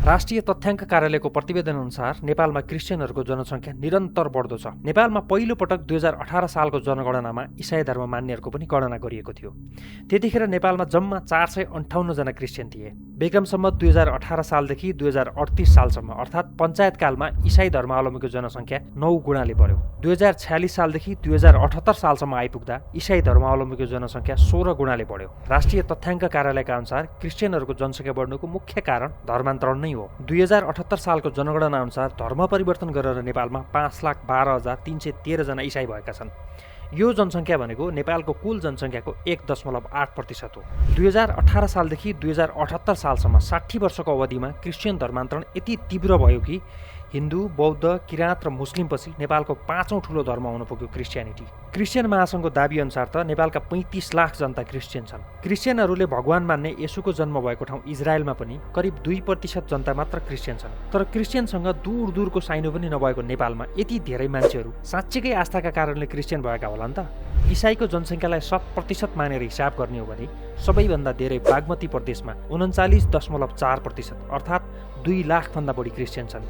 राष्ट्रिय तथ्याङ्क कार्यालयको प्रतिवेदन अनुसार नेपालमा क्रिस्चियनहरूको जनसङ्ख्या निरन्तर बढ्दो छ। नेपालमा पहिलो पटक 2018 सालको जनगणनामा इसाई धर्म मान्नेहरूको पनि गणना गरिएको थियो। त्यतिखेर नेपालमा जम्मा 458 जना क्रिस्चियन थिए। बेगम सम्मत 2018 सालदेखि 2038 सालसम्म अर्थात् पञ्चायतकालमा इसाई धर्मावलम्बीको जनसङ्ख्या 9 गुणाले बढ्यो। 2046 सालदेखि 2078 सालसम्म आइपुग्दा इसाई धर्मावलम्बीको जनसङ्ख्या 16 गुणाले बढ्यो। राष्ट्रिय तथ्याङ्क कार्यालयका अनुसार क्रिस्चियनहरूको जनसङ्ख्या बढ्नुको मुख्य कारण धर्मान्तरण नै हो। 2078 सालको जनगणना अनुसार धर्म परिवर्तन गरेर नेपालमा 5,12,313 जना इसाई भएका छन्। यो जनसङ्ख्या भनेको नेपालको कुल जनसङ्ख्याको 1.8% हो। 2018 सालदेखि 2078 सालसम्म 60 वर्षको अवधिमा क्रिस्चियन धर्मान्तरण यति तीव्र भयो कि हिन्दू, बौद्ध, किराँत र मुस्लिमपछि नेपालको 5औं ठुलो धर्म हुन पुग्यो क्रिस्चियनिटी। क्रिस्चियन महासङ्घको दाबी अनुसार त नेपालका 35 लाख जनता क्रिस्चियन छन्। क्रिस्चियनहरूले भगवान मान्ने येशूको जन्म भएको ठाउँ इजरायलमा पनि करिब 2% जनता मात्र क्रिस्चियन छन्। तर क्रिस्चियनसँग दूर दूरको साइनो पनि नभएको नेपालमा यति धेरै मान्छेहरू साँच्चीकै आस्थाका कारणले क्रिस्चियन भएका होला नि त? इसाईको जनसङ्ख्यालाई 100% मानेर हिसाब गर्ने हो भने सबैभन्दा धेरै बागमती प्रदेशमा 39.4% अर्थात् 2 लाखभन्दा बढी क्रिस्चियन छन्।